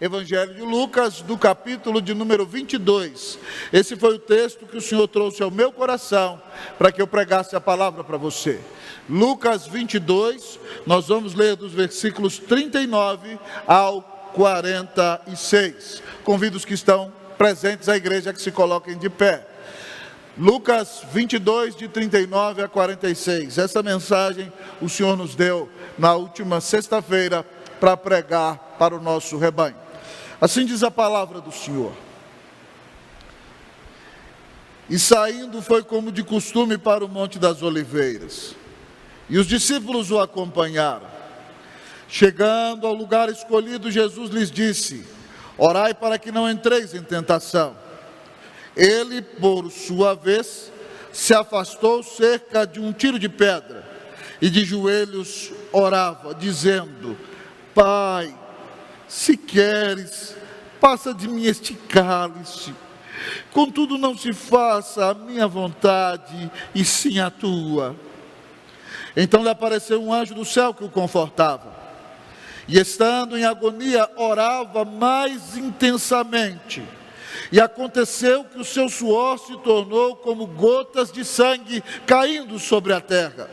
Evangelho de Lucas, do capítulo de número 22. Esse foi o texto que o Senhor trouxe ao meu coração para que eu pregasse a palavra para você. Lucas 22, nós vamos ler dos versículos 39 ao 46. Convido os que estão presentes à igreja que se coloquem de pé. Lucas 22, de 39 a 46. Essa mensagem o Senhor nos deu na última sexta-feira para pregar para o nosso rebanho. Assim diz a palavra do Senhor. E saindo foi como de costume para o Monte das Oliveiras. E os discípulos o acompanharam. Chegando ao lugar escolhido, Jesus lhes disse: orai para que não entreis em tentação. Ele, por sua vez, se afastou cerca de um tiro de pedra e de joelhos orava, dizendo: Pai, se queres, passa de mim este cálice. Contudo, não se faça a minha vontade, e sim a tua. Então lhe apareceu um anjo do céu que o confortava. E estando em agonia, orava mais intensamente. E aconteceu que o seu suor se tornou como gotas de sangue caindo sobre a terra.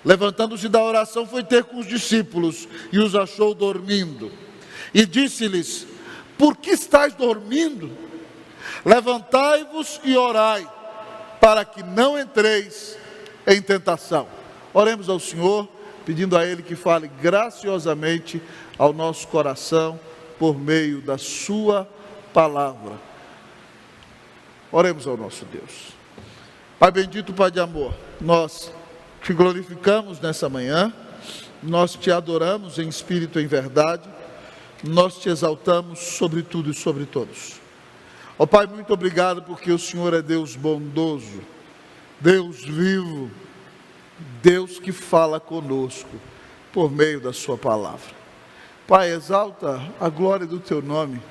Levantando-se da oração, foi ter com os discípulos e os achou dormindo. E disse-lhes: por que estáis dormindo? Levantai-vos e orai, para que não entreis em tentação. Oremos ao Senhor, pedindo a Ele que fale graciosamente ao nosso coração, por meio da sua palavra. Oremos ao nosso Deus. Pai bendito, Pai de amor, nós te glorificamos nessa manhã, nós te adoramos em espírito e em verdade, nós te exaltamos sobre tudo e sobre todos. Ó Pai, muito obrigado porque o Senhor é Deus bondoso, Deus vivo, Deus que fala conosco por meio da sua palavra. Pai, exalta a glória do teu nome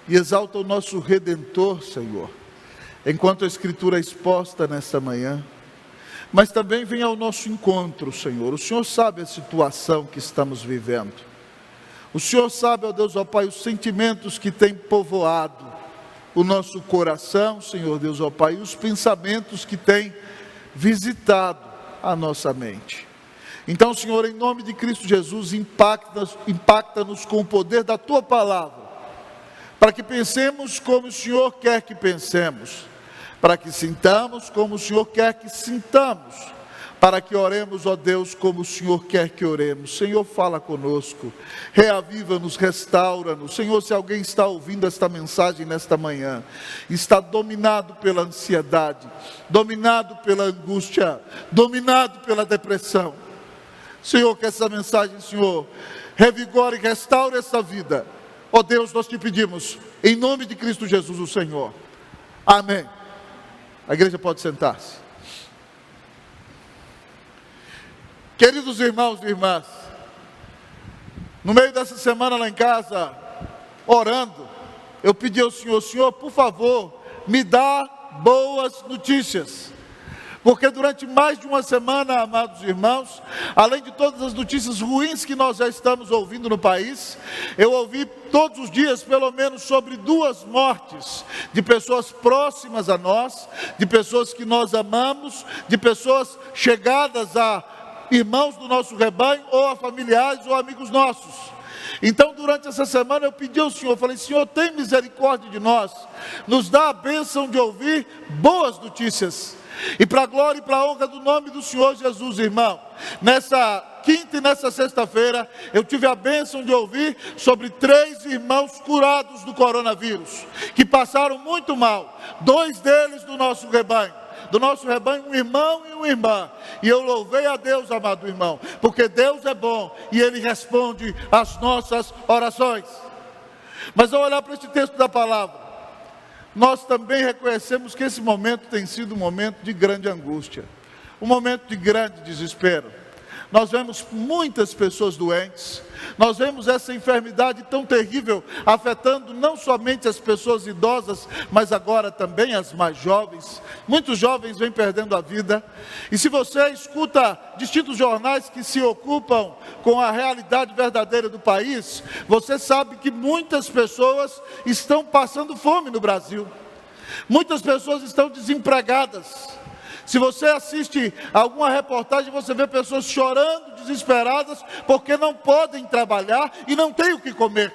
e exalta o nosso Redentor, Senhor, enquanto a Escritura é exposta nesta manhã. Mas também vem ao nosso encontro, Senhor. O Senhor sabe a situação que estamos vivendo. O Senhor sabe, ó Deus, ó Pai, os sentimentos que têm povoado o nosso coração, Senhor Deus, ó Pai, e os pensamentos que têm visitado a nossa mente. Então, Senhor, em nome de Cristo Jesus, impacta-nos com o poder da Tua palavra, para que pensemos como o Senhor quer que pensemos, para que sintamos como o Senhor quer que sintamos, para que oremos, ó Deus, como o Senhor quer que oremos. Senhor, fala conosco, reaviva-nos, restaura-nos. Senhor, se alguém está ouvindo esta mensagem nesta manhã, está dominado pela ansiedade, dominado pela angústia, dominado pela depressão, Senhor, que essa mensagem, Senhor, revigore e restaure essa vida. Ó Deus, nós te pedimos, em nome de Cristo Jesus, o Senhor. Amém. A igreja pode sentar-se. Queridos irmãos e irmãs, no meio dessa semana lá em casa, orando, eu pedi ao Senhor: Senhor, por favor, me dá boas notícias. Porque durante mais de uma semana, amados irmãos, além de todas as notícias ruins que nós já estamos ouvindo no país, eu ouvi todos os dias pelo menos sobre 2 mortes de pessoas próximas a nós, de pessoas que nós amamos, de pessoas chegadas a irmãos do nosso rebanho, ou a familiares ou amigos nossos. Então, durante essa semana eu pedi ao Senhor, falei: Senhor, tem misericórdia de nós, nos dá a bênção de ouvir boas notícias. E para a glória e para a honra do nome do Senhor Jesus, irmão, nessa quinta e nessa sexta-feira, eu tive a bênção de ouvir sobre 3 irmãos curados do coronavírus, que passaram muito mal, 2 deles do nosso rebanho, um irmão e uma irmã. E eu louvei a Deus, amado irmão, porque Deus é bom e Ele responde às nossas orações. Mas ao olhar para este texto da palavra, nós também reconhecemos que esse momento tem sido um momento de grande angústia, um momento de grande desespero. nós vemos muitas pessoas doentes, nós vemos essa enfermidade tão terrível afetando não somente as pessoas idosas, mas agora também as mais jovens. Muitos jovens vêm perdendo a vida. E se você escuta distintos jornais que se ocupam com a realidade verdadeira do país, você sabe que muitas pessoas estão passando fome no Brasil. Muitas pessoas estão desempregadas. Se você assiste alguma reportagem, você vê pessoas chorando, desesperadas, porque não podem trabalhar e não têm o que comer.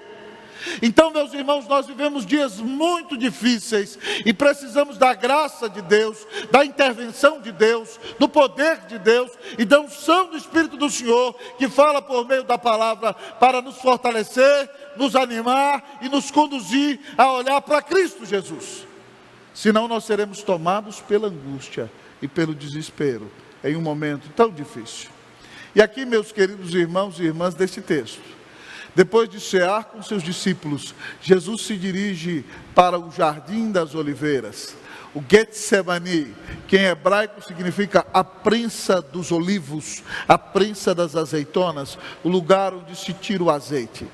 Então, meus irmãos, nós vivemos dias muito difíceis e precisamos da graça de Deus, da intervenção de Deus, do poder de Deus e da unção do Espírito do Senhor, que fala por meio da palavra para nos fortalecer, nos animar e nos conduzir a olhar para Cristo Jesus. Senão nós seremos tomados pela angústia e pelo desespero, em um momento tão difícil. E aqui, meus queridos irmãos e irmãs, deste texto, depois de cear com seus discípulos, Jesus se dirige para o Jardim das Oliveiras, o Getsemani, que em hebraico significa a prensa dos olivos, a prensa das azeitonas, o lugar onde se tira o azeite.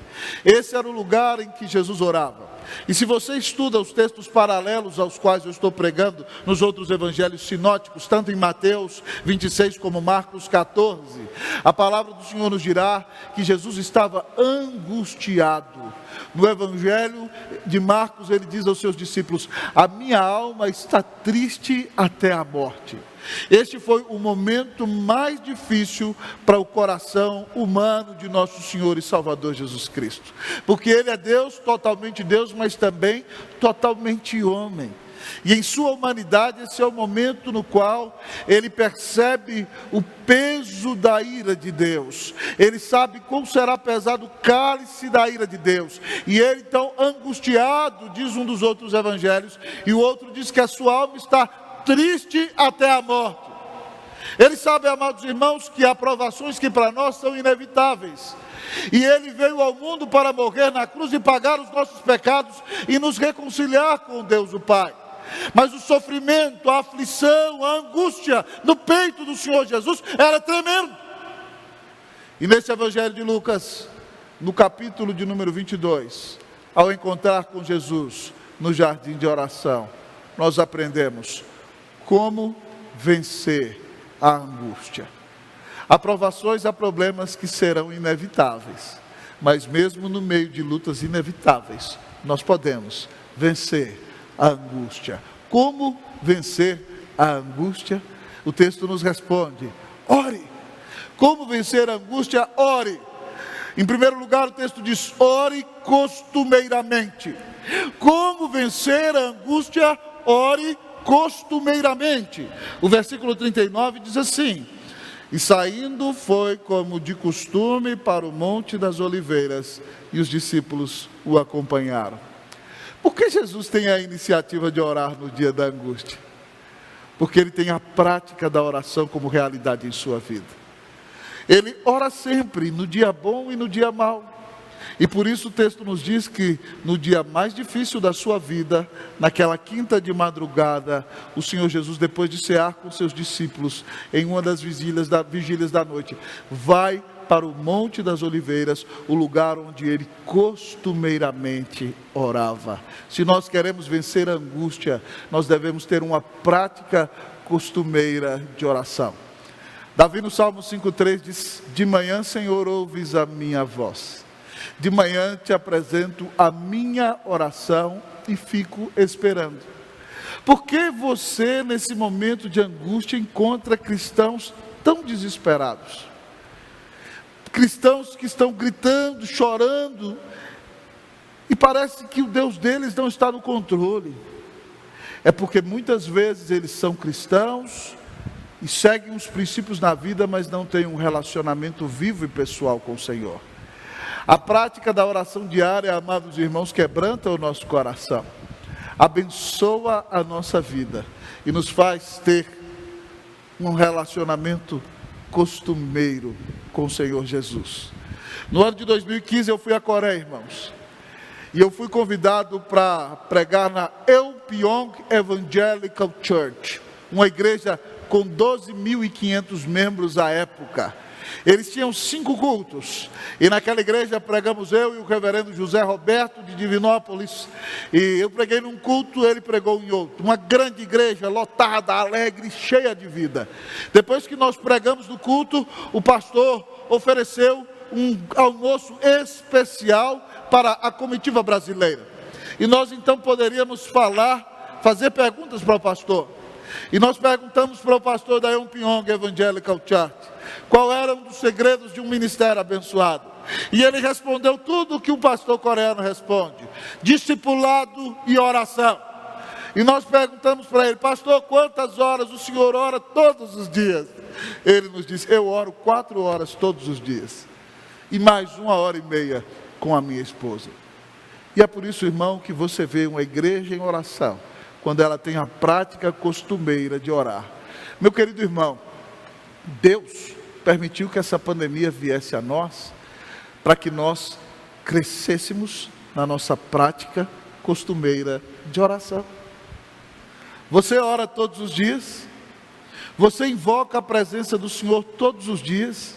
Esse era o lugar em que Jesus orava. E se você estuda os textos paralelos aos quais eu estou pregando nos outros evangelhos sinóticos, tanto em Mateus 26 como Marcos 14, a palavra do Senhor nos dirá que Jesus estava angustiado. No evangelho de Marcos ele diz aos seus discípulos: a minha alma está triste até a morte. Este foi o momento mais difícil para o coração humano de nosso Senhor e Salvador Jesus Cristo, porque Ele é Deus, totalmente Deus, mas também totalmente homem. E em sua humanidade esse é o momento no qual Ele percebe o peso da ira de Deus. Ele sabe como será pesado o cálice da ira de Deus. E Ele então angustiado, diz um dos outros evangelhos, e o outro diz que a sua alma está triste até a morte. Ele sabe, amados irmãos, que há provações que para nós são inevitáveis. E Ele veio ao mundo para morrer na cruz e pagar os nossos pecados e nos reconciliar com Deus o Pai. Mas o sofrimento, a aflição, a angústia no peito do Senhor Jesus era tremendo. E nesse evangelho de Lucas, no capítulo de número 22, ao encontrar com Jesus no jardim de oração, nós aprendemos como vencer a angústia. Há provações, há problemas que serão inevitáveis, mas mesmo no meio de lutas inevitáveis, nós podemos vencer a angústia. Como vencer a angústia? O texto nos responde: ore. Como vencer a angústia? Ore. Em primeiro lugar, o texto diz: ore costumeiramente. Como vencer a angústia? Ore costumeiramente. O versículo 39 diz assim: e saindo foi como de costume para o Monte das Oliveiras, e os discípulos o acompanharam. Por que Jesus tem a iniciativa de orar no dia da angústia? Porque Ele tem a prática da oração como realidade em sua vida. Ele ora sempre, no dia bom e no dia mau. E por isso o texto nos diz que no dia mais difícil da sua vida, naquela quinta de madrugada, o Senhor Jesus, depois de cear com seus discípulos, em uma das vigílias da noite, vai para o Monte das Oliveiras, o lugar onde Ele costumeiramente orava. Se nós queremos vencer a angústia, nós devemos ter uma prática costumeira de oração. Davi no Salmo 5,3 diz: de manhã, Senhor, ouves a minha voz. De manhã te apresento a minha oração e fico esperando. Por que você, nesse momento de angústia, encontra cristãos tão desesperados? Cristãos que estão gritando, chorando, e parece que o Deus deles não está no controle. É porque muitas vezes eles são cristãos e seguem os princípios na vida, mas não têm um relacionamento vivo e pessoal com o Senhor. A prática da oração diária, amados irmãos, quebranta o nosso coração, abençoa a nossa vida e nos faz ter um relacionamento costumeiro com o Senhor Jesus. No ano de 2015 eu fui à Coreia, irmãos, e eu fui convidado para pregar na Eupyong Evangelical Church, uma igreja com 12.500 membros à época. Eles tinham 5 cultos, e naquela igreja pregamos eu e o reverendo José Roberto de Divinópolis, e eu preguei num culto, ele pregou em outro. Uma grande igreja, lotada, alegre, cheia de vida. Depois que nós pregamos no culto, o pastor ofereceu um almoço especial para a comitiva brasileira, e nós então poderíamos fazer perguntas para o pastor. E nós perguntamos para o pastor da Yonpyong Evangelical Church qual era um dos segredos de um ministério abençoado. E ele respondeu tudo o que um pastor coreano responde: discipulado e oração. E nós perguntamos para ele: pastor, quantas horas o senhor ora todos os dias? Ele nos disse: eu oro 4 horas todos os dias, e mais 1h30 com a minha esposa. E é por isso, irmão, que você vê uma igreja em oração, quando ela tem a prática costumeira de orar. Meu querido irmão, Deus permitiu que essa pandemia viesse a nós, para que nós crescêssemos na nossa prática costumeira de oração. Você ora todos os dias? Você invoca a presença do Senhor todos os dias?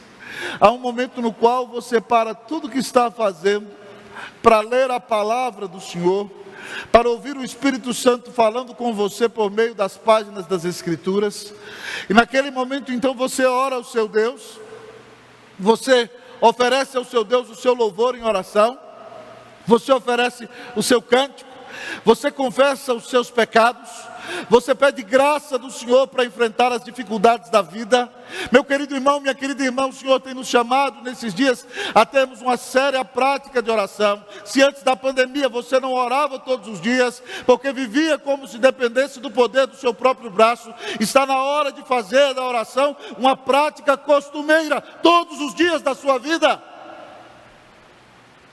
Há um momento no qual você para tudo que está fazendo, para ler a palavra do Senhor, para ouvir o Espírito Santo falando com você por meio das páginas das Escrituras, e naquele momento então você ora ao seu Deus, você oferece ao seu Deus o seu louvor em oração, você oferece o seu cântico, você confessa os seus pecados, você pede graça do Senhor para enfrentar as dificuldades da vida. Meu querido irmão, minha querida irmã, o Senhor tem nos chamado nesses dias a termos uma séria prática de oração. Se antes da pandemia você não orava todos os dias, porque vivia como se dependesse do poder do seu próprio braço, está na hora de fazer da oração uma prática costumeira, todos os dias da sua vida.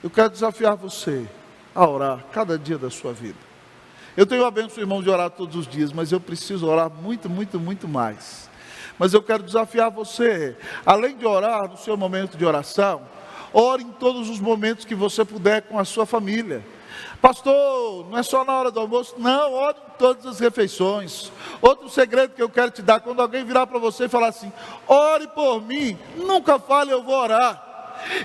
Eu quero desafiar você a orar cada dia da sua vida. Eu tenho a bênção, irmão, de orar todos os dias, mas eu preciso orar muito, muito, muito mais. Mas eu quero desafiar você, além de orar no seu momento de oração, ore em todos os momentos que você puder com a sua família. Pastor, não é só na hora do almoço, não, ore em todas as refeições. Outro segredo que eu quero te dar, quando alguém virar para você e falar assim: ore por mim, nunca fale eu vou orar.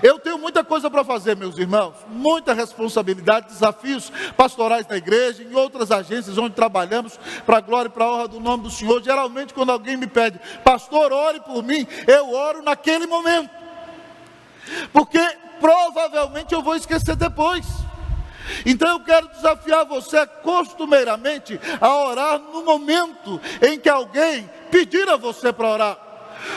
Eu tenho muita coisa para fazer, meus irmãos, muita responsabilidade, desafios pastorais na igreja, em outras agências onde trabalhamos, para a glória e para a honra do nome do Senhor. Geralmente quando alguém me pede: pastor, ore por mim, eu oro naquele momento, porque provavelmente eu vou esquecer depois. Então eu quero desafiar você costumeiramente a orar no momento em que alguém pedir a você para orar.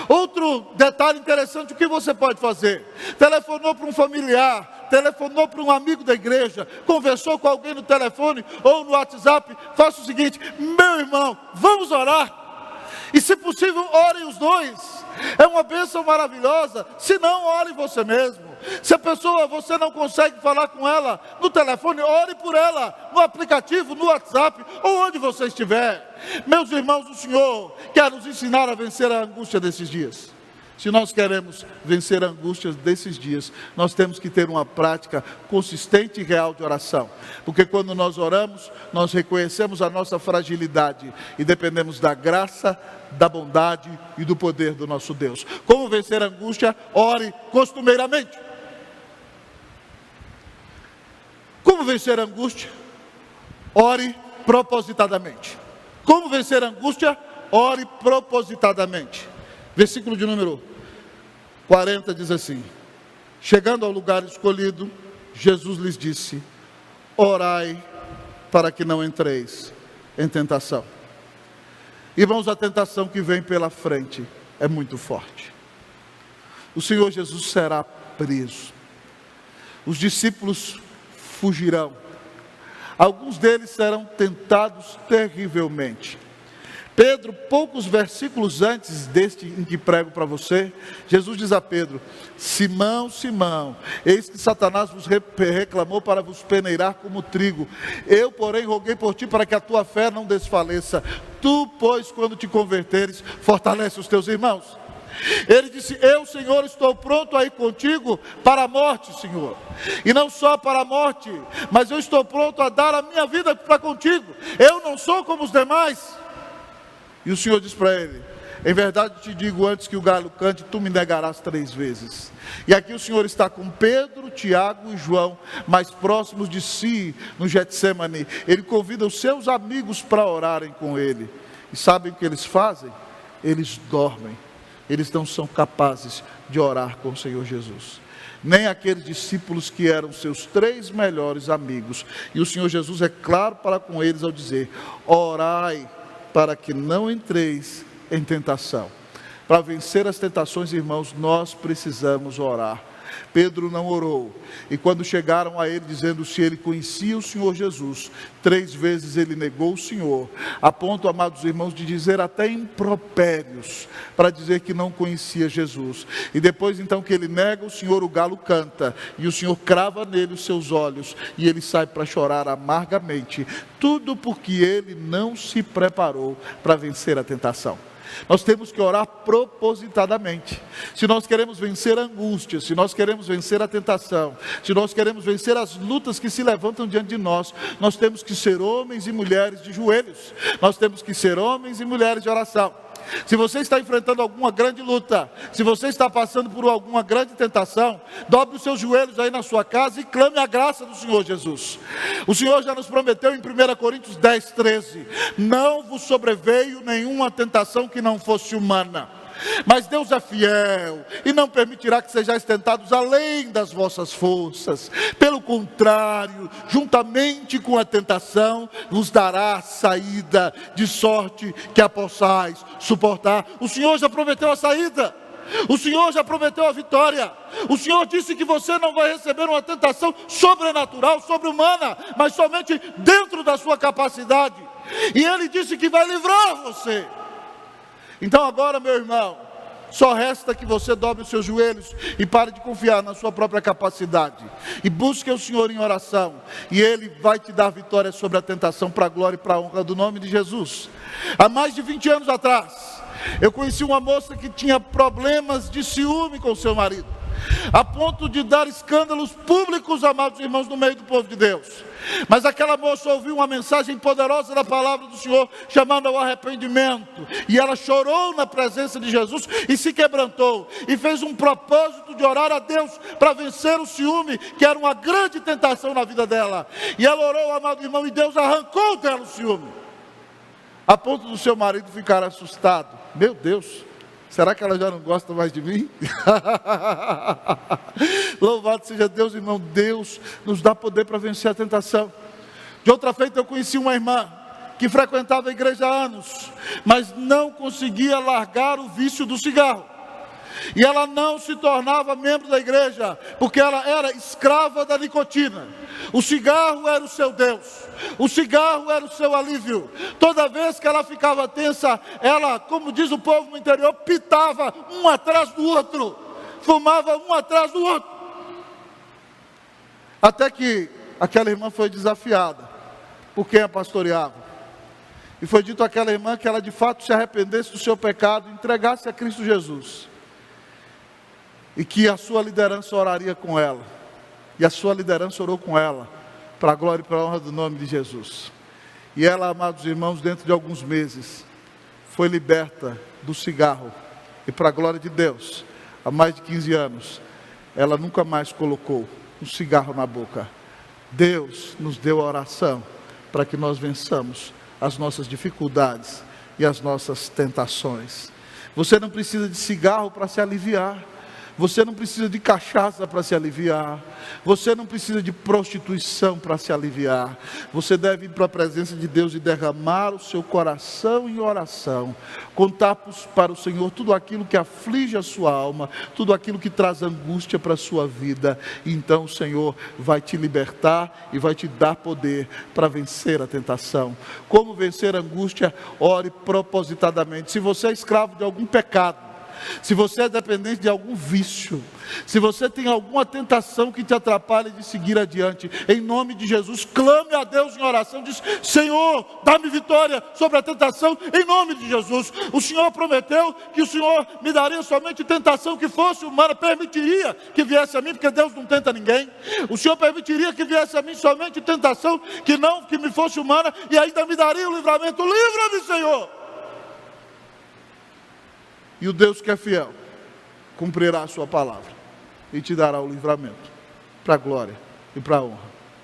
Outro detalhe interessante: o que você pode fazer? Telefonou para um familiar, telefonou para um amigo da igreja, conversou com alguém no telefone ou no WhatsApp, faça o seguinte: meu irmão, vamos orar. E se possível, orem os dois. É uma bênção maravilhosa. Se não, ore você mesmo. Se a pessoa, você não consegue falar com ela no telefone, ore por ela no aplicativo, no WhatsApp, ou onde você estiver. Meus irmãos, o Senhor quer nos ensinar a vencer a angústia desses dias. Se nós queremos vencer a angústia desses dias, nós temos que ter uma prática consistente e real de oração. Porque quando nós oramos, nós reconhecemos a nossa fragilidade e dependemos da graça, da bondade e do poder do nosso Deus. Como vencer a angústia? Ore costumeiramente. Como vencer a angústia? Ore propositadamente. Como vencer a angústia? Ore propositadamente. Versículo de número 40 diz assim: chegando ao lugar escolhido, Jesus lhes disse: orai para que não entreis em tentação. Irmãos, a tentação que vem pela frente é muito forte. O Senhor Jesus será preso. Os discípulos fugirão. Alguns deles serão tentados terrivelmente. Pedro, poucos versículos antes deste em que prego para você, Jesus diz a Pedro: Simão, Simão, eis que Satanás vos reclamou para vos peneirar como trigo. Eu, porém, roguei por ti para que a tua fé não desfaleça. Tu, pois, quando te converteres, fortalece os teus irmãos. Ele disse: eu, Senhor, estou pronto a ir contigo para a morte, Senhor. E não só para a morte, mas eu estou pronto a dar a minha vida para contigo. Eu não sou como os demais. E o Senhor diz para ele: em verdade te digo, antes que o galo cante, tu me negarás 3 vezes. E aqui o Senhor está com Pedro, Tiago e João, mais próximos de si, no Getsemane. Ele convida os seus amigos para orarem com ele. E sabem o que eles fazem? Eles dormem. Eles não são capazes de orar com o Senhor Jesus. Nem aqueles discípulos que eram seus 3 melhores amigos. E o Senhor Jesus é claro para com eles ao dizer: orai para que não entreis em tentação. Para vencer as tentações, irmãos, nós precisamos orar. Pedro não orou, e quando chegaram a ele dizendo se ele conhecia o Senhor Jesus, 3 vezes ele negou o Senhor, a ponto, amados irmãos, de dizer até impropérios, para dizer que não conhecia Jesus. E depois então que ele nega o Senhor, o galo canta, e o Senhor crava nele os seus olhos, e ele sai para chorar amargamente, tudo porque ele não se preparou para vencer a tentação. Nós temos que orar propositadamente. Se nós queremos vencer a angústia, se nós queremos vencer a tentação, se nós queremos vencer as lutas que se levantam diante de nós, nós temos que ser homens e mulheres de joelhos, nós temos que ser homens e mulheres de oração. Se você está enfrentando alguma grande luta, se você está passando por alguma grande tentação, dobre os seus joelhos aí na sua casa e clame a graça do Senhor Jesus. O Senhor já nos prometeu em 1 Coríntios 10, 13: não vos sobreveio nenhuma tentação que não fosse humana. Mas Deus é fiel e não permitirá que sejais tentados além das vossas forças. Pelo contrário, juntamente com a tentação, vos dará saída, de sorte que a possais suportar. O Senhor já prometeu a saída. O Senhor já prometeu a vitória. O Senhor disse que você não vai receber uma tentação sobrenatural, sobre-humana, mas somente dentro da sua capacidade. E Ele disse que vai livrar você. Então agora, meu irmão, só resta que você dobre os seus joelhos e pare de confiar na sua própria capacidade. E busque o Senhor em oração, e Ele vai te dar vitória sobre a tentação, para a glória e para a honra do nome de Jesus. Há mais de 20 anos atrás, eu conheci uma moça que tinha problemas de ciúme com seu marido, a ponto de dar escândalos públicos, amados irmãos, no meio do povo de Deus. Mas aquela moça ouviu uma mensagem poderosa da palavra do Senhor, chamando ao arrependimento, e ela chorou na presença de Jesus, e se quebrantou, e fez um propósito de orar a Deus, para vencer o ciúme, que era uma grande tentação na vida dela. E ela orou, amado irmão, e Deus arrancou dela o ciúme, a ponto do seu marido ficar assustado. Meu Deus, será que ela já não gosta mais de mim? Louvado seja Deus, irmão. Deus nos dá poder para vencer a tentação. De outra feita, eu conheci uma irmã que frequentava a igreja há anos, mas não conseguia largar o vício do cigarro. E ela não se tornava membro da igreja, porque ela era escrava da nicotina. O cigarro era o seu Deus, o cigarro era o seu alívio. Toda vez que ela ficava tensa, ela, como diz o povo no interior, pitava um atrás do outro, fumava um atrás do outro. Até que aquela irmã foi desafiada por quem a pastoreava. E foi dito àquela irmã que ela de fato se arrependesse do seu pecado, entregasse a Cristo Jesus, e que a sua liderança oraria com ela. E a sua liderança orou com ela, para a glória e para a honra do nome de Jesus. E ela, amados irmãos, dentro de alguns meses, foi liberta do cigarro. E para a glória de Deus, há mais de 15 anos, ela nunca mais colocou um cigarro na boca. Deus nos deu a oração para que nós vençamos as nossas dificuldades e as nossas tentações. Você não precisa de cigarro para se aliviar. Você não precisa de cachaça para se aliviar. Você não precisa de prostituição para se aliviar. Você deve ir para a presença de Deus e derramar o seu coração em oração. Contar para o Senhor tudo aquilo que aflige a sua alma, tudo aquilo que traz angústia para a sua vida. E então o Senhor vai te libertar e vai te dar poder para vencer a tentação. Como vencer a angústia? Ore propositadamente. Se você é escravo de algum pecado, se você é dependente de algum vício, se você tem alguma tentação que te atrapalhe de seguir adiante, em nome de Jesus, clame a Deus em oração, diz: Senhor, dá-me vitória sobre a tentação, em nome de Jesus. O Senhor prometeu que o Senhor me daria somente tentação que fosse humana, permitiria que viesse a mim, porque Deus não tenta ninguém. O Senhor permitiria que viesse a mim somente tentação que me fosse humana, e ainda me daria o livramento. Livra-me, Senhor. E o Deus que é fiel cumprirá a sua palavra e te dará o livramento para a glória e para a honra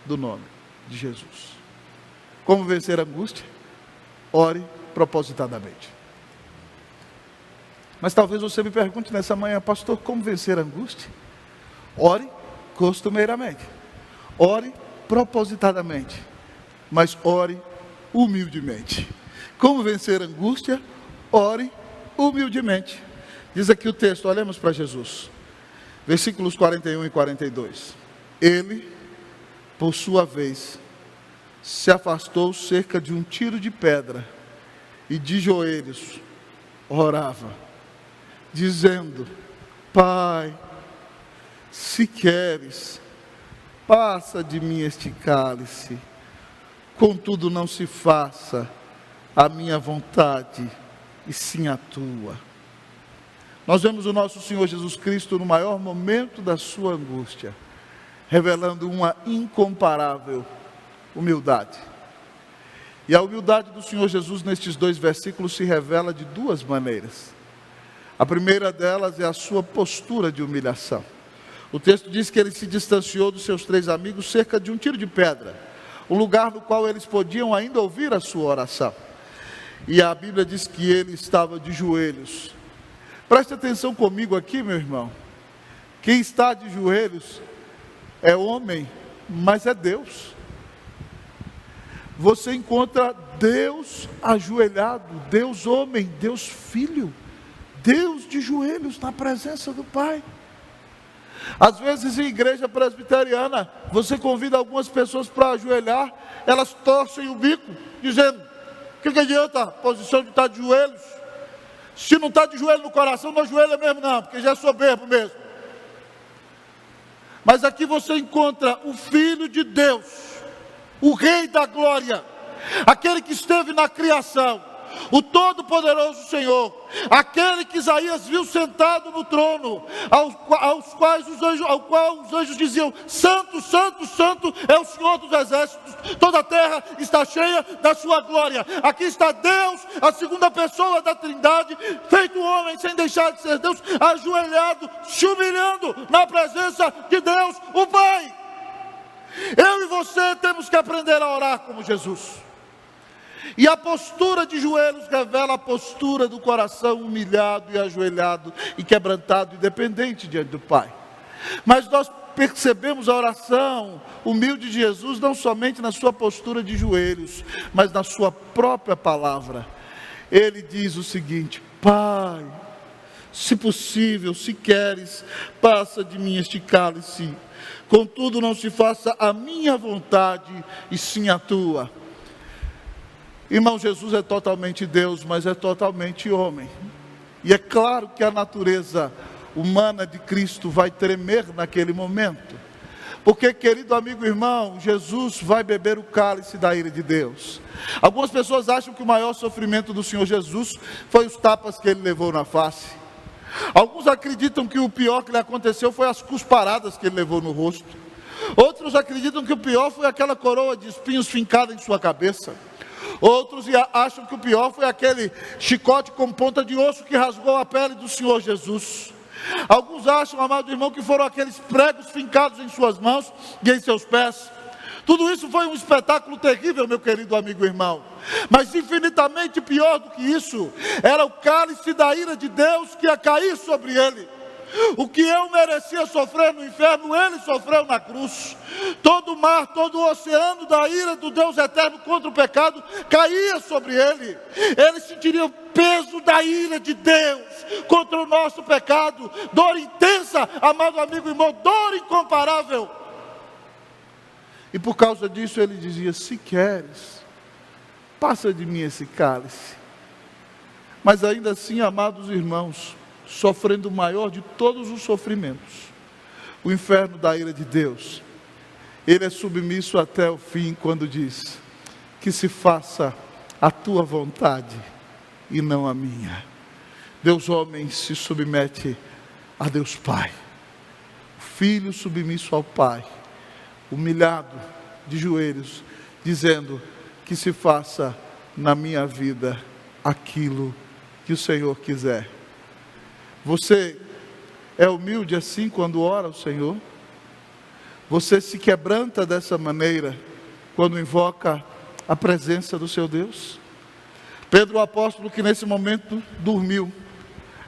do nome de Jesus. Como vencer a angústia? Ore propositadamente. Mas talvez você me pergunte nessa manhã: pastor, como vencer a angústia? Ore costumeiramente, ore propositadamente, mas ore humildemente. Como vencer a angústia? Ore humildemente. Diz aqui o texto, olhemos para Jesus, versículos 41 e 42. Ele, por sua vez, se afastou cerca de um tiro de pedra e de joelhos orava, dizendo: Pai, se queres, passa de mim este cálice, contudo não se faça a minha vontade, e sim a tua. Nós vemos o nosso Senhor Jesus Cristo no maior momento da sua angústia, revelando uma incomparável humildade. E a humildade do Senhor Jesus nestes 2 versículos se revela de 2 maneiras. A primeira delas é a sua postura de humilhação. O texto diz que ele se distanciou dos seus 3 amigos cerca de um tiro de pedra, um lugar no qual eles podiam ainda ouvir a sua oração. E a Bíblia diz que ele estava de joelhos. Preste atenção comigo aqui, meu irmão. Quem está de joelhos é homem, mas é Deus. Você encontra Deus ajoelhado, Deus homem, Deus filho, Deus de joelhos na presença do Pai. Às vezes em igreja presbiteriana, você convida algumas pessoas para ajoelhar, elas torcem o bico, dizendo: o que adianta a posição de estar de joelhos? Se não está de joelho no coração, não ajoelha mesmo não, porque já é soberbo mesmo. Mas aqui você encontra o Filho de Deus, o Rei da Glória, aquele que esteve na criação, o Todo-Poderoso Senhor, aquele que Isaías viu sentado no trono, ao qual os anjos diziam: Santo, Santo, Santo é o Senhor dos Exércitos, toda a terra está cheia da sua glória. Aqui está Deus, a segunda pessoa da Trindade, feito homem sem deixar de ser Deus, ajoelhado, se humilhando na presença de Deus, o Pai. Eu e você temos que aprender a orar como Jesus. E a postura de joelhos revela a postura do coração humilhado e ajoelhado e quebrantado e dependente diante do Pai. Mas nós percebemos a oração humilde de Jesus não somente na sua postura de joelhos, mas na sua própria palavra. Ele diz o seguinte: Pai, se possível, se queres, passa de mim este cálice, contudo não se faça a minha vontade, e sim a tua. Irmão, Jesus é totalmente Deus, mas é totalmente homem. E é claro que a natureza humana de Cristo vai tremer naquele momento. Porque, querido amigo irmão, Jesus vai beber o cálice da ira de Deus. Algumas pessoas acham que o maior sofrimento do Senhor Jesus foi os tapas que ele levou na face. Alguns acreditam que o pior que lhe aconteceu foi as cusparadas que ele levou no rosto. Outros acreditam que o pior foi aquela coroa de espinhos fincada em sua cabeça. Outros acham que o pior foi aquele chicote com ponta de osso que rasgou a pele do Senhor Jesus. Alguns acham, amado irmão, que foram aqueles pregos fincados em suas mãos e em seus pés. Tudo isso foi um espetáculo terrível, meu querido amigo irmão. Mas infinitamente pior do que isso, era o cálice da ira de Deus que ia cair sobre ele. O que eu merecia sofrer no inferno, ele sofreu na cruz. Todo o mar, todo o oceano da ira do Deus eterno contra o pecado caía sobre ele. Ele sentiria o peso da ira de Deus contra o nosso pecado. Dor intensa, amado amigo e irmão, dor incomparável. E por causa disso ele dizia: se queres, passa de mim esse cálice. Mas ainda assim, amados irmãos, sofrendo o maior de todos os sofrimentos, o inferno da ira de Deus, ele é submisso até o fim quando diz: que se faça a tua vontade e não a minha. Deus homem se submete a Deus Pai, o Filho submisso ao Pai, humilhado de joelhos, dizendo: que se faça na minha vida aquilo que o Senhor quiser. Você é humilde assim quando ora ao Senhor? Você se quebranta dessa maneira quando invoca a presença do seu Deus? Pedro, o apóstolo, que nesse momento dormiu,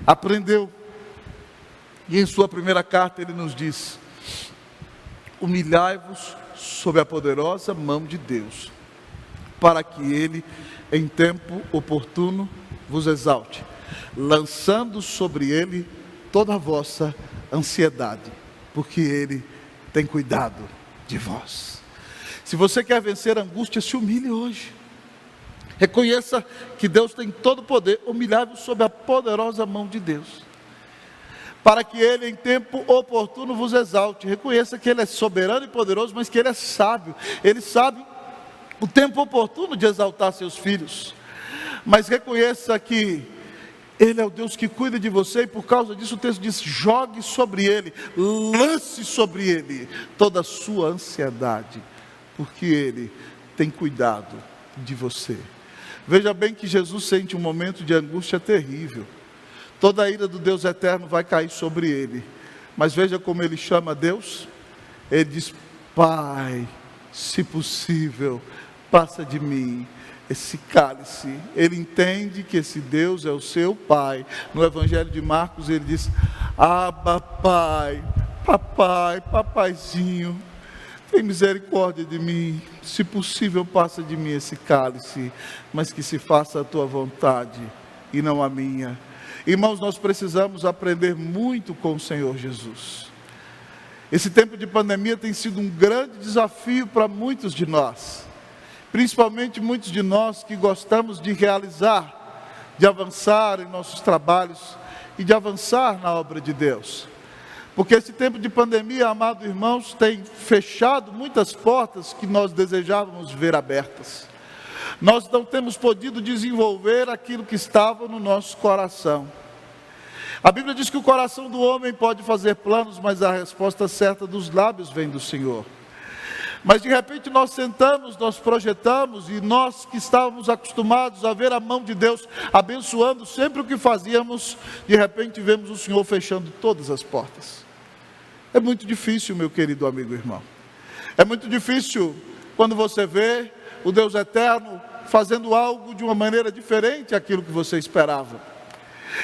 aprendeu. E em sua primeira carta ele nos diz: humilhai-vos sob a poderosa mão de Deus, para que Ele, em tempo oportuno, vos exalte, lançando sobre Ele toda a vossa ansiedade, porque Ele tem cuidado de vós. Se você quer vencer a angústia, se humilhe hoje. Reconheça que Deus tem todo o poder. Humilhai-vos sob a poderosa mão de Deus, para que Ele em tempo oportuno vos exalte. Reconheça que Ele é soberano e poderoso, mas que Ele é sábio. Ele sabe o tempo oportuno de exaltar seus filhos. Mas reconheça que Ele é o Deus que cuida de você, e por causa disso o texto diz: jogue sobre Ele, lance sobre Ele toda a sua ansiedade, porque Ele tem cuidado de você. Veja bem que Jesus sente um momento de angústia terrível. Toda a ira do Deus eterno vai cair sobre ele. Mas veja como ele chama Deus. Ele diz: Pai, se possível, passa de mim esse cálice. Ele entende que esse Deus é o seu Pai. No Evangelho de Marcos ele diz: Abba, Pai, papai, papaizinho, tem misericórdia de mim. Se possível, passa de mim esse cálice, mas que se faça a tua vontade e não a minha. Irmãos, nós precisamos aprender muito com o Senhor Jesus. Esse tempo de pandemia tem sido um grande desafio para muitos de nós, principalmente muitos de nós que gostamos de realizar, de avançar em nossos trabalhos e de avançar na obra de Deus. Porque esse tempo de pandemia, amados irmãos, tem fechado muitas portas que nós desejávamos ver abertas. Nós não temos podido desenvolver aquilo que estava no nosso coração. A Bíblia diz que o coração do homem pode fazer planos, mas a resposta certa dos lábios vem do Senhor. Mas de repente nós sentamos, nós projetamos, e nós que estávamos acostumados a ver a mão de Deus abençoando sempre o que fazíamos, de repente vemos o Senhor fechando todas as portas. É muito difícil, meu querido amigo e irmão. É muito difícil quando você vê o Deus eterno fazendo algo de uma maneira diferente daquilo que você esperava.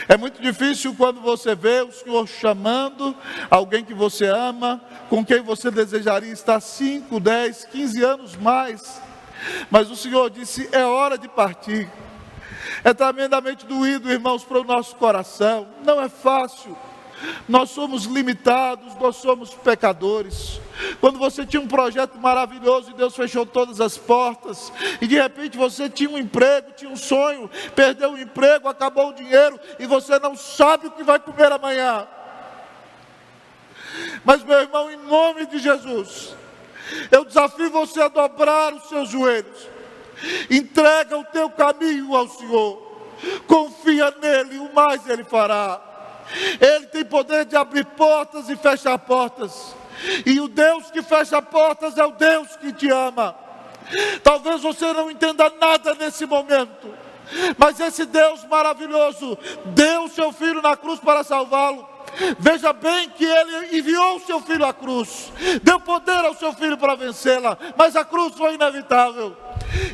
É muito difícil quando você vê o Senhor chamando alguém que você ama, com quem você desejaria estar 5, 10, 15 anos mais. Mas o Senhor disse: é hora de partir. É tremendamente doído, irmãos, para o nosso coração. Não é fácil. Nós somos limitados, nós somos pecadores. Quando você tinha um projeto maravilhoso e Deus fechou todas as portas, e de repente você tinha um emprego, tinha um sonho, perdeu o emprego, acabou o dinheiro, e você não sabe o que vai comer amanhã. Mas, meu irmão, em nome de Jesus, eu desafio você a dobrar os seus joelhos. Entrega o teu caminho ao Senhor, confia nele, o mais Ele fará. Ele tem poder de abrir portas e fechar portas, e o Deus que fecha portas é o Deus que te ama. Talvez você não entenda nada nesse momento, mas esse Deus maravilhoso deu o seu Filho na cruz para salvá-lo. Veja bem que Ele enviou o seu Filho à cruz, deu poder ao seu Filho para vencê-la, mas a cruz foi inevitável,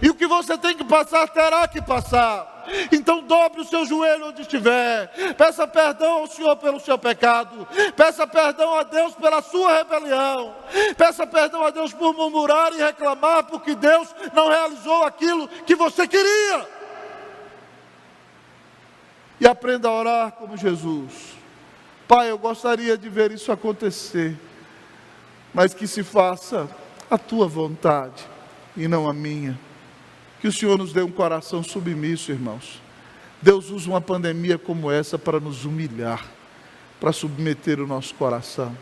e o que você tem que passar, terá que passar. Então dobre o seu joelho onde estiver, peça perdão ao Senhor pelo seu pecado, peça perdão a Deus pela sua rebelião, peça perdão a Deus por murmurar e reclamar, porque Deus não realizou aquilo que você queria. E aprenda a orar como Jesus. Pai, eu gostaria de ver isso acontecer, mas que se faça a tua vontade e não a minha. Que o Senhor nos dê um coração submisso, irmãos. Deus usa uma pandemia como essa para nos humilhar, para submeter o nosso coração.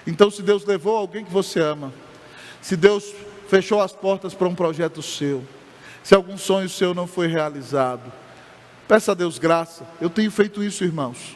Então, se Deus levou alguém que você ama, se Deus fechou as portas para um projeto seu, se algum sonho seu não foi realizado, peça a Deus graça. Eu tenho feito isso, irmãos.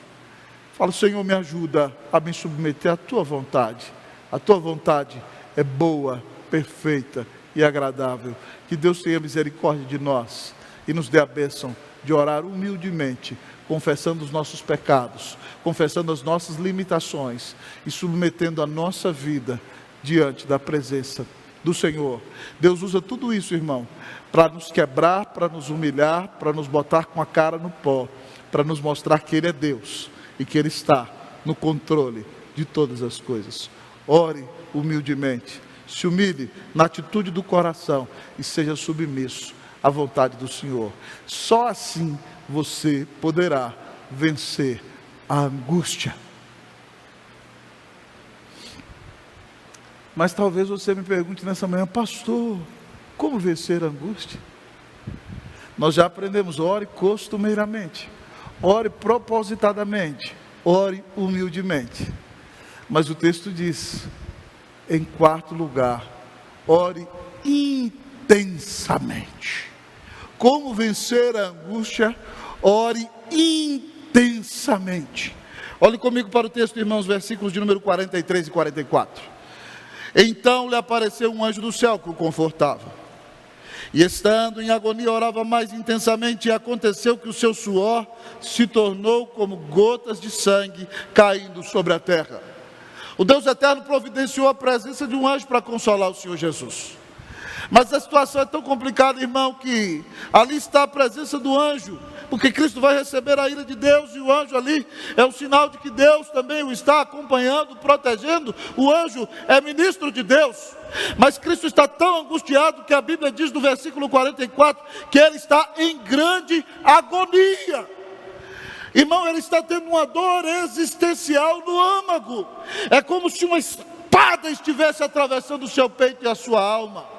Falo: Senhor, me ajuda a me submeter à tua vontade. A tua vontade é boa, perfeita e agradável. Que Deus tenha misericórdia de nós e nos dê a bênção de orar humildemente, confessando os nossos pecados, confessando as nossas limitações e submetendo a nossa vida diante da presença do Senhor. Deus usa tudo isso, irmão, para nos quebrar, para nos humilhar, para nos botar com a cara no pó, para nos mostrar que Ele é Deus e que Ele está no controle de todas as coisas. Ore humildemente, se humilhe na atitude do coração e seja submisso à vontade do Senhor. Só assim você poderá vencer a angústia. Mas talvez você me pergunte nessa manhã: pastor, como vencer a angústia? Nós já aprendemos: ore costumeiramente, ore propositadamente, ore humildemente. Mas o texto diz, em quarto lugar, ore intensamente. Como vencer a angústia? Ore intensamente. Olhe comigo para o texto, irmãos, versículos de número 43 e 44. Então lhe apareceu um anjo do céu que o confortava. E estando em agonia, orava mais intensamente, e aconteceu que o seu suor se tornou como gotas de sangue caindo sobre a terra. O Deus eterno providenciou a presença de um anjo para consolar o Senhor Jesus. Mas a situação é tão complicada, irmão, que ali está a presença do anjo, porque Cristo vai receber a ira de Deus, e o anjo ali é um sinal de que Deus também o está acompanhando, protegendo. O anjo é ministro de Deus, mas Cristo está tão angustiado que a Bíblia diz no versículo 44, que ele está em grande agonia. Irmão, ele está tendo uma dor existencial no âmago, é como se uma espada estivesse atravessando o seu peito e a sua alma.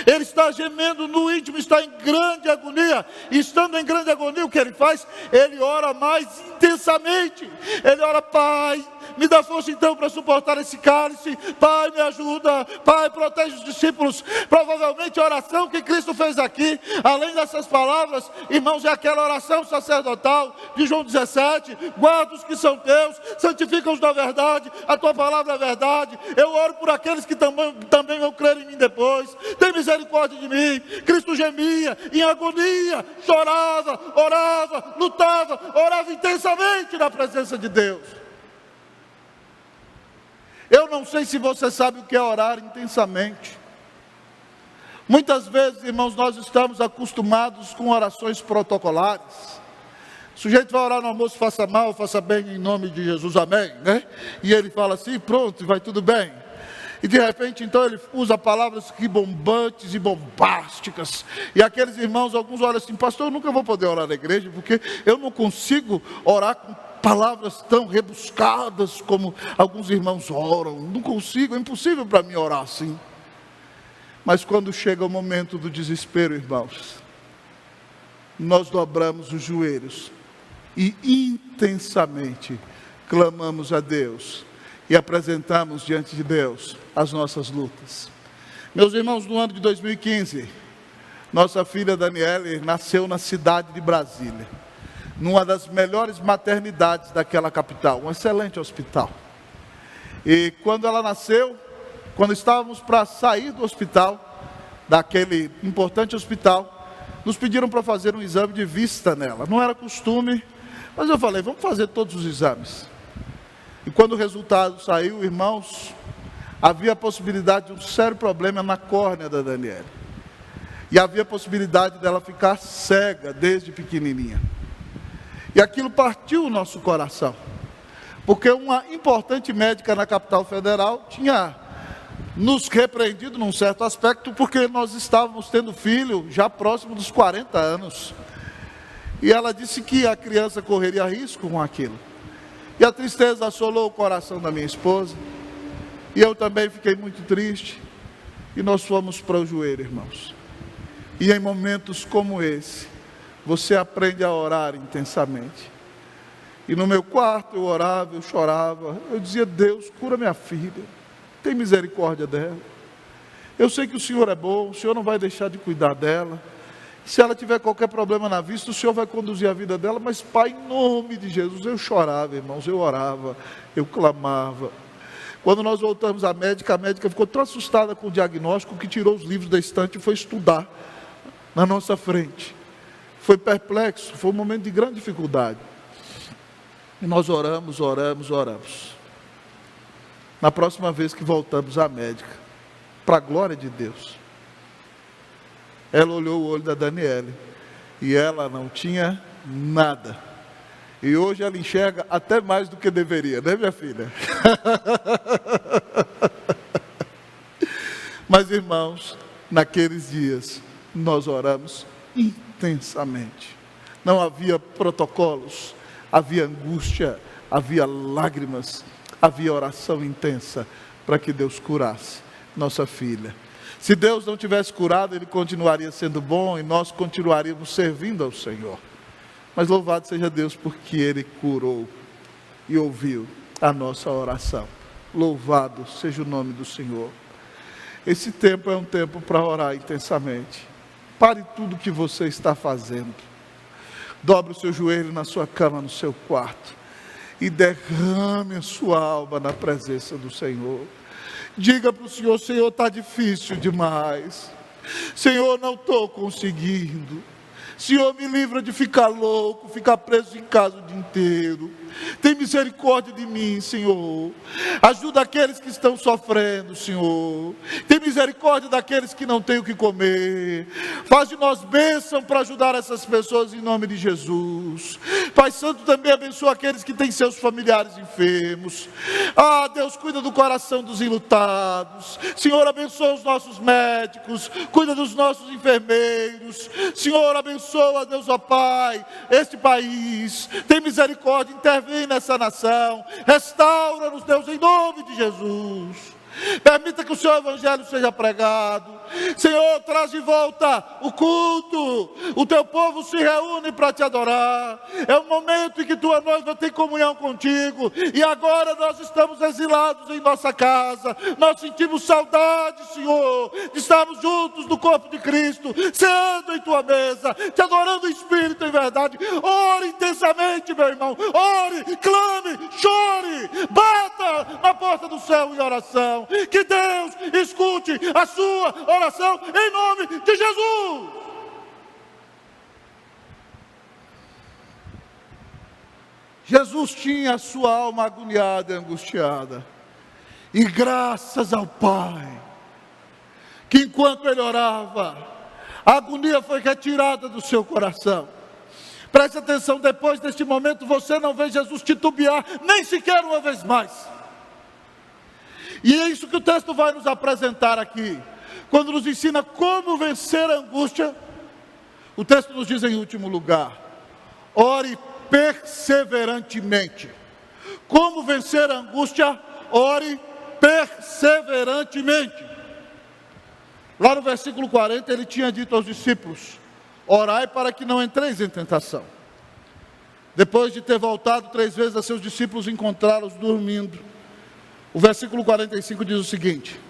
Ele está gemendo no íntimo, está em grande agonia. E estando em grande agonia, o que ele faz? Ele ora mais intensamente. Ele ora: Pai, me dá força então para suportar esse cálice. Pai, me ajuda. Pai, protege os discípulos. Provavelmente a oração que Cristo fez aqui, além dessas palavras, irmãos, é aquela oração sacerdotal de João 17: guarda os que são teus, santifica-os na verdade, a tua palavra é verdade. Eu oro por aqueles que também vão crer em mim depois. Tem misericórdia de mim. Cristo gemia em agonia, chorava, orava, lutava, orava intensamente na presença de Deus. Eu não sei se você sabe o que é orar intensamente. Muitas vezes, irmãos, nós estamos acostumados com orações protocolares. O sujeito vai orar no almoço: faça mal, faça bem, em nome de Jesus, amém, né? E ele fala assim, pronto, vai tudo bem. E de repente, então, ele usa palavras ribombantes e bombásticas. E aqueles irmãos, alguns olham assim: pastor, eu nunca vou poder orar na igreja, porque eu não consigo orar com palavras tão rebuscadas como alguns irmãos oram. Não consigo, é impossível para mim orar assim. Mas quando chega o momento do desespero, irmãos, nós dobramos os joelhos e intensamente clamamos a Deus e apresentamos diante de Deus as nossas lutas. Meus irmãos, no ano de 2015, nossa filha Daniele nasceu na cidade de Brasília, numa das melhores maternidades daquela capital, um excelente hospital. E quando ela nasceu, quando estávamos para sair do hospital, daquele importante hospital, nos pediram para fazer um exame de vista nela. Não era costume, mas eu falei: vamos fazer todos os exames. E quando o resultado saiu, irmãos, havia a possibilidade de um sério problema na córnea da Daniele. E havia a possibilidade dela ficar cega desde pequenininha. E aquilo partiu o nosso coração. Porque uma importante médica na capital federal tinha nos repreendido num certo aspecto, porque nós estávamos tendo filho já próximo dos 40 anos. E ela disse que a criança correria risco com aquilo. E a tristeza assolou o coração da minha esposa. E eu também fiquei muito triste. E nós fomos para o joelho, irmãos. E em momentos como esse, você aprende a orar intensamente. E no meu quarto eu orava, eu chorava. Eu dizia: Deus, cura minha filha. Tem misericórdia dela. Eu sei que o Senhor é bom, o Senhor não vai deixar de cuidar dela. Se ela tiver qualquer problema na vista, o Senhor vai conduzir a vida dela. Mas Pai, em nome de Jesus, eu chorava, irmãos, eu orava, eu clamava. Quando nós voltamos à médica, a médica ficou tão assustada com o diagnóstico que tirou os livros da estante e foi estudar na nossa frente. foi perplexo, foi um momento de grande dificuldade. E nós oramos. Na próxima vez que voltamos à médica, para a glória de Deus, ela olhou o olho da Daniele e ela não tinha nada. E hoje ela enxerga até mais do que deveria, né, minha filha? Mas, irmãos, naqueles dias nós oramos intensamente. Não havia protocolos, havia angústia, havia lágrimas, havia oração intensa para que Deus curasse nossa filha. Se Deus não tivesse curado, Ele continuaria sendo bom e nós continuaríamos servindo ao Senhor. Mas louvado seja Deus porque Ele curou e ouviu a nossa oração. Louvado seja o nome do Senhor. Esse tempo é um tempo para orar intensamente. Pare tudo que você está fazendo. Dobre o seu joelho na sua cama, no seu quarto. E derrame a sua alma na presença do Senhor. Diga para o Senhor: Senhor, está difícil demais. Senhor, não estou conseguindo. Senhor, me livra de ficar louco, ficar preso em casa o dia inteiro. Tem misericórdia de mim, Senhor. Ajuda aqueles que estão sofrendo, Senhor. Tem misericórdia daqueles que não têm o que comer. Faz de nós bênção para ajudar essas pessoas em nome de Jesus. Pai Santo, também abençoa aqueles que têm seus familiares enfermos. Ah, Deus, cuida do coração dos enlutados. Senhor, abençoa os nossos médicos. Cuida dos nossos enfermeiros. Senhor, abençoa, Deus, ó Pai, este país. Tem misericórdia, intervém nessa nação, restaura-nos, Deus, em nome de Jesus. Permita que o seu evangelho seja pregado. Senhor, traz de volta o culto. O teu povo se reúne para te adorar. É o momento em que tua noiva tem comunhão contigo. E agora nós estamos exilados em nossa casa. Nós sentimos saudade, Senhor, de estarmos juntos no corpo de Cristo, ceando em tua mesa, te adorando em espírito e em verdade. Ore intensamente, meu irmão. Ore, clame, chore, bata na porta do céu em oração. Que Deus escute a sua oração em nome de Jesus. Jesus tinha a sua alma agoniada e angustiada. E graças ao Pai, que enquanto ele orava, a agonia foi retirada do seu coração. Preste atenção, depois deste momento você não vê Jesus titubear, nem sequer uma vez mais. E é isso que o texto vai nos apresentar aqui. Quando nos ensina como vencer a angústia, o texto nos diz em último lugar: ore perseverantemente. Como vencer a angústia? Ore perseverantemente. Lá no versículo 40 ele tinha dito aos discípulos: orai para que não entreis em tentação. Depois de ter voltado 3 vezes a seus discípulos, encontrá-los dormindo. O versículo 45 diz o seguinte: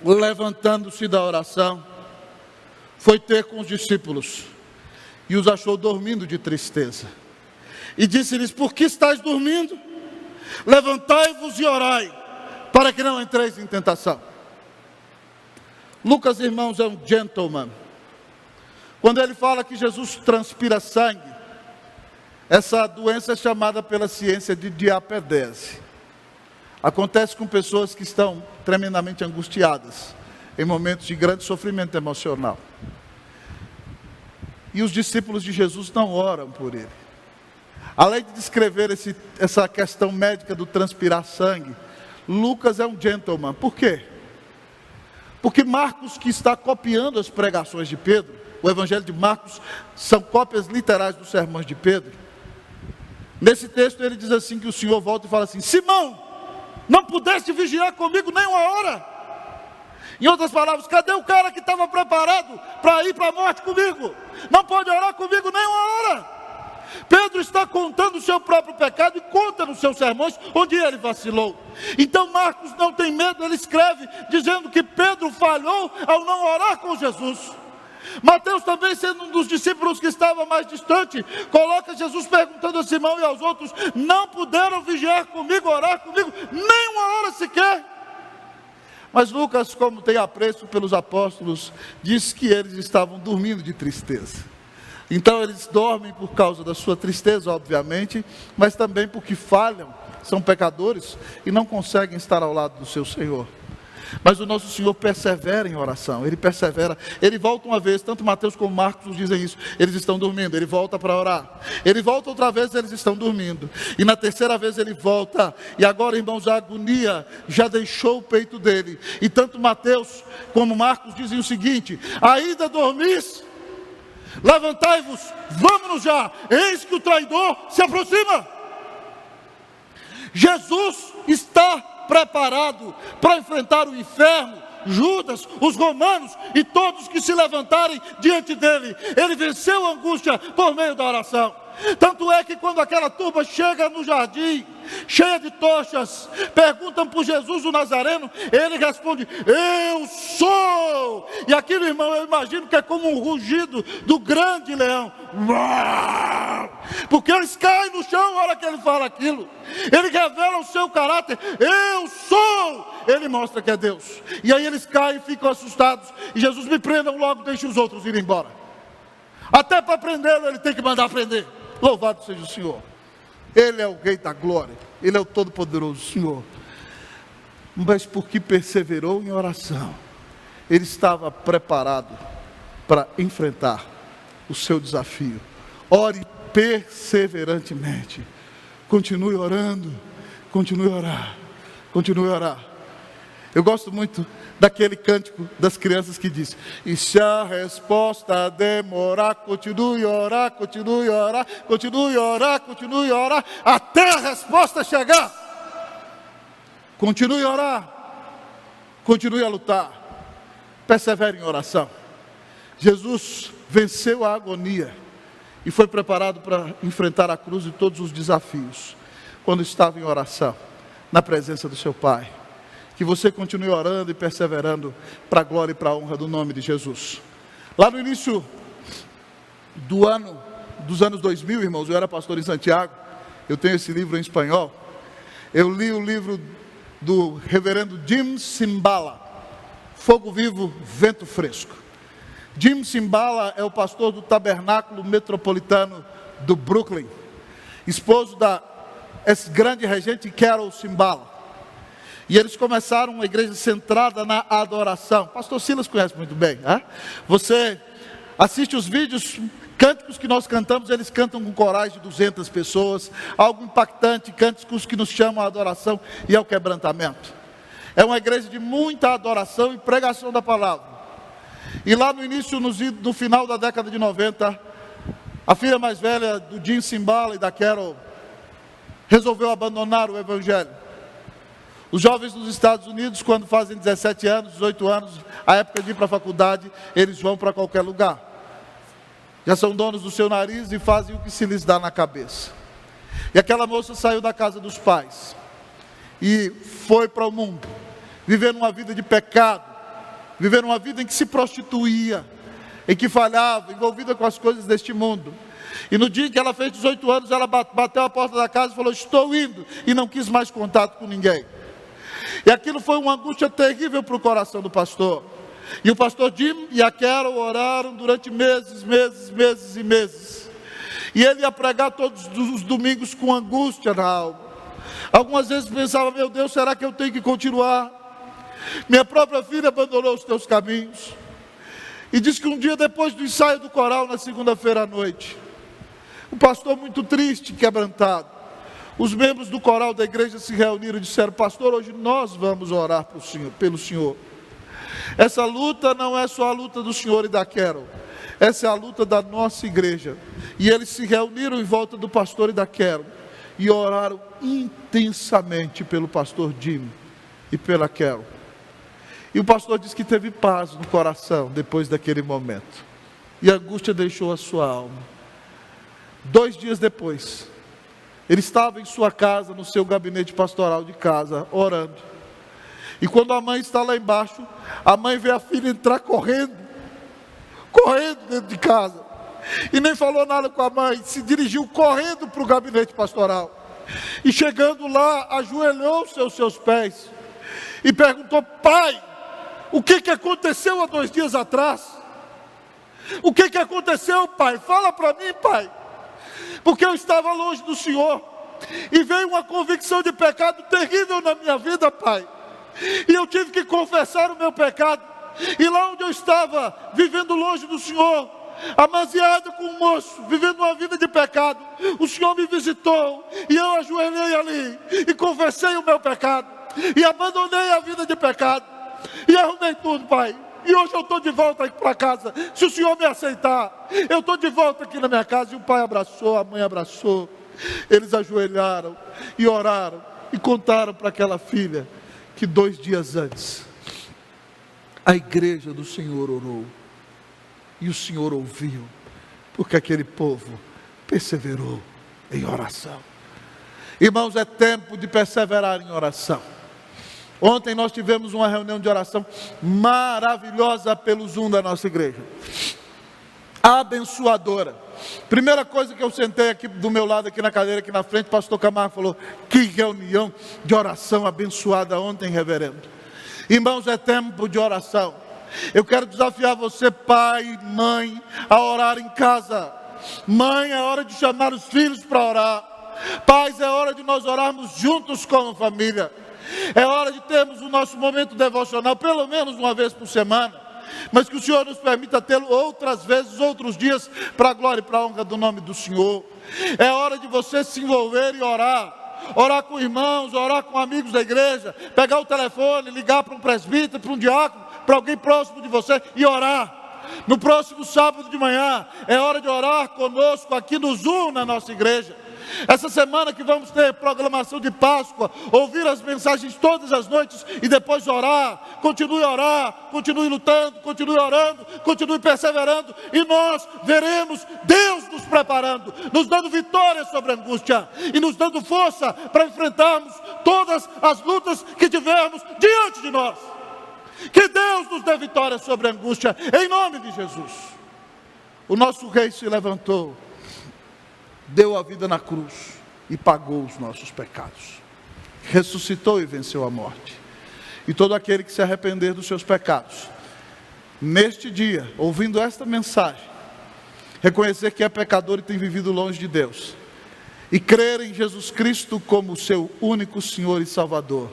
levantando-se da oração, foi ter com os discípulos e os achou dormindo de tristeza. E disse-lhes: por que estáis dormindo? Levantai-vos e orai, para que não entreis em tentação. Lucas, irmãos, é um gentleman. Quando ele fala que Jesus transpira sangue, essa doença é chamada pela ciência de diapedese. Acontece com pessoas que estão tremendamente angustiadas, em momentos de grande sofrimento emocional. E os discípulos de Jesus não oram por ele. Além de descrever essa questão médica do transpirar sangue, Lucas é um gentleman. Por quê? Porque Marcos, que está copiando as pregações de Pedro, o evangelho de Marcos são cópias literais dos sermões de Pedro. Nesse texto ele diz assim, que o Senhor volta e fala assim: Simão, não pudeste vigiar comigo nem uma hora? Em outras palavras, cadê o cara que estava preparado para ir para a morte comigo? Não pode orar comigo nem uma hora. Pedro está contando o seu próprio pecado e conta nos seus sermões onde ele vacilou. Então Marcos não tem medo, ele escreve dizendo que Pedro falhou ao não orar com Jesus. Mateus, também sendo um dos discípulos que estava mais distante, coloca Jesus perguntando a Simão e aos outros: não puderam vigiar comigo, orar comigo, nem uma hora sequer? Mas Lucas, como tem apreço pelos apóstolos, diz que eles estavam dormindo de tristeza. Então eles dormem por causa da sua tristeza, obviamente, mas também porque falham, são pecadores e não conseguem estar ao lado do seu Senhor. Mas o nosso Senhor persevera em oração, Ele persevera, Ele volta uma vez, tanto Mateus como Marcos nos dizem isso, eles estão dormindo, Ele volta para orar, Ele volta outra vez, eles estão dormindo, e na terceira vez Ele volta, e agora, irmãos, a agonia já deixou o peito dele, e tanto Mateus como Marcos dizem o seguinte: ainda dormis? Levantai-vos, vamos já, eis que o traidor se aproxima. Jesus está preparado para enfrentar o inferno, Judas, os romanos e todos que se levantarem diante dele. Ele venceu a angústia por meio da oração. Tanto é que quando aquela turba chega no jardim, cheia de tochas, perguntam por Jesus o Nazareno, ele responde: eu sou. E aquilo, irmão, eu imagino que é como um rugido do grande leão, porque eles caem no chão na hora que ele fala aquilo. Ele revela o seu caráter: eu sou. Ele mostra que é Deus. E aí eles caem e ficam assustados, e Jesus: me prendam logo, deixe os outros ir embora. Até para prendê-lo ele tem que mandar prender. Louvado seja o Senhor. Ele é o Rei da glória, Ele é o Todo-Poderoso Senhor. Mas porque perseverou em oração, ele estava preparado para enfrentar o seu desafio. Ore perseverantemente. Continue orando, continue a orar, continue a orar. Eu gosto muito daquele cântico das crianças que diz: e se a resposta demorar, continue a orar, continue a orar, continue a orar, continue a orar, até a resposta chegar. Continue a orar, continue a lutar, persevere em oração. Jesus venceu a agonia e foi preparado para enfrentar a cruz e todos os desafios, quando estava em oração, na presença do seu Pai. Que você continue orando e perseverando para a glória e para a honra do nome de Jesus. Lá no início dos anos 2000, irmãos, eu era pastor em Santiago, eu tenho esse livro em espanhol. Eu li o livro do reverendo Jim Cymbala, Fogo Vivo, Vento Fresco. Jim Cymbala é o pastor do Tabernáculo Metropolitano do Brooklyn, esposo da grande regente Carol Cymbala. E eles começaram uma igreja centrada na adoração. Pastor Silas conhece muito bem, né? Você assiste os vídeos, cânticos que nós cantamos, eles cantam com corais de 200 pessoas, algo impactante, cânticos que nos chamam à adoração e ao quebrantamento. É uma igreja de muita adoração e pregação da palavra. E lá no início, no final da década de 90, a filha mais velha do Jim Cymbala e da Carol resolveu abandonar o evangelho. Os jovens nos Estados Unidos, quando fazem 17 anos, 18 anos, a época de ir para a faculdade, eles vão para qualquer lugar. Já são donos do seu nariz e fazem o que se lhes dá na cabeça. E aquela moça saiu da casa dos pais e foi para o mundo, vivendo uma vida de pecado, vivendo uma vida em que se prostituía, em que falhava, envolvida com as coisas deste mundo. E no dia em que ela fez 18 anos, ela bateu a porta da casa e falou: estou indo, e não quis mais contato com ninguém. E aquilo foi uma angústia terrível para o coração do pastor. E o pastor Jim e a Carol oraram durante meses e meses. E ele ia pregar todos os domingos com angústia na alma. Algumas vezes pensava: meu Deus, será que eu tenho que continuar? Minha própria filha abandonou os teus caminhos. E diz que um dia depois do ensaio do coral, na segunda-feira à noite, o pastor, muito triste, quebrantado, os membros do coral da igreja se reuniram e disseram: pastor, hoje nós vamos orar pelo senhor. Essa luta não é só a luta do senhor e da Carol, essa é a luta da nossa igreja. E eles se reuniram em volta do pastor e da Carol e oraram intensamente pelo pastor Jim e pela Carol. E o pastor disse que teve paz no coração depois daquele momento, e a angústia deixou a sua alma. 2 dias depois, ele estava em sua casa, no seu gabinete pastoral de casa, orando. E quando a mãe está lá embaixo, a mãe vê a filha entrar correndo dentro de casa. E nem falou nada com a mãe, se dirigiu correndo para o gabinete pastoral. E chegando lá, ajoelhou-se aos seus pés e perguntou: pai, o que aconteceu há 2 dias atrás? O que aconteceu, Pai? Fala para mim, Pai. Porque eu estava longe do Senhor. E veio uma convicção de pecado terrível na minha vida, Pai. E eu tive que confessar o meu pecado. E lá onde eu estava, vivendo longe do Senhor, amaziado com um moço, vivendo uma vida de pecado, o Senhor me visitou. E eu ajoelhei ali e confessei o meu pecado. E abandonei a vida de pecado. E arrumei tudo, Pai. E hoje eu estou de volta aqui para casa. Se o Senhor me aceitar, eu estou de volta aqui na minha casa. E o pai abraçou, a mãe abraçou. Eles ajoelharam e oraram e contaram para aquela filha que 2 dias antes a igreja do Senhor orou. E o Senhor ouviu, porque aquele povo perseverou em oração. Irmãos, é tempo de perseverar em oração. Ontem nós tivemos uma reunião de oração maravilhosa pelo Zoom da nossa igreja. Abençoadora. Primeira coisa que eu sentei aqui do meu lado, aqui na cadeira, aqui na frente, o pastor Camargo falou: que reunião de oração abençoada ontem, reverendo. Irmãos, é tempo de oração. Eu quero desafiar você, pai, mãe, a orar em casa. Mãe, é hora de chamar os filhos para orar. Pais, é hora de nós orarmos juntos como família. É hora de termos o nosso momento devocional, pelo menos uma vez por semana. Mas que o Senhor nos permita tê-lo outras vezes, outros dias, para a glória e para a honra do nome do Senhor. É hora de você se envolver e orar. Orar com irmãos, orar com amigos da igreja. Pegar o telefone, ligar para um presbítero, para um diácono, para alguém próximo de você e orar. No próximo sábado de manhã, é hora de orar conosco aqui no Zoom, na nossa igreja. Essa semana que vamos ter programação de Páscoa, ouvir as mensagens todas as noites e depois orar, continue lutando, continue orando, continue perseverando, e nós veremos Deus nos preparando, nos dando vitória sobre a angústia e nos dando força para enfrentarmos todas as lutas que tivermos diante de nós. Que Deus nos dê vitória sobre a angústia, em nome de Jesus. O nosso rei se levantou, deu a vida na cruz e pagou os nossos pecados. Ressuscitou e venceu a morte. E todo aquele que se arrepender dos seus pecados, neste dia, ouvindo esta mensagem, reconhecer que é pecador e tem vivido longe de Deus, e crer em Jesus Cristo como seu único Senhor e Salvador,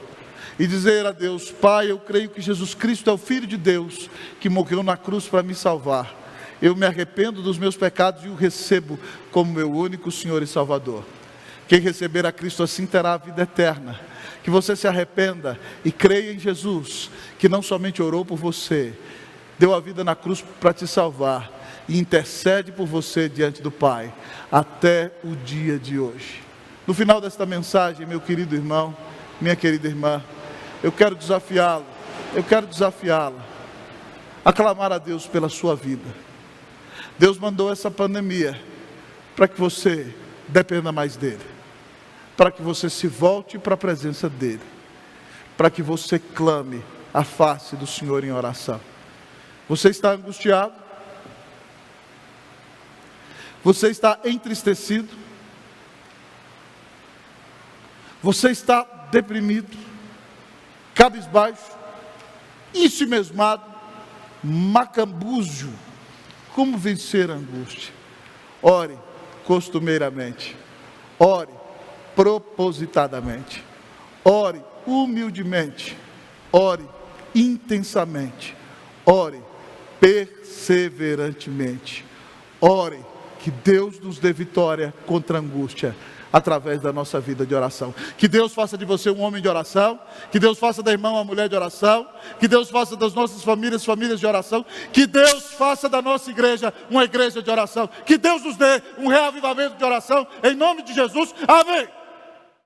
e dizer a Deus: Pai, eu creio que Jesus Cristo é o Filho de Deus, que morreu na cruz para me salvar. Eu me arrependo dos meus pecados e o recebo como meu único Senhor e Salvador. Quem receber a Cristo assim terá a vida eterna. Que você se arrependa e creia em Jesus, que não somente orou por você, deu a vida na cruz para te salvar, e intercede por você diante do Pai, até o dia de hoje. No final desta mensagem, meu querido irmão, minha querida irmã, eu quero desafiá-la a clamar a Deus pela sua vida. Deus mandou essa pandemia para que você dependa mais dEle, para que você se volte para a presença dEle, para que você clame a face do Senhor em oração. Você está angustiado? Você está entristecido? Você está deprimido, cabisbaixo, ensimesmado, macambúzio? Como vencer a angústia? Ore costumeiramente, ore propositadamente, ore humildemente, ore intensamente, ore perseverantemente, ore que Deus nos dê vitória contra a angústia, através da nossa vida de oração. Que Deus faça de você um homem de oração, que Deus faça da irmã uma mulher de oração, que Deus faça das nossas famílias de oração, que Deus faça da nossa igreja uma igreja de oração, que Deus nos dê um reavivamento de oração, em nome de Jesus, amém.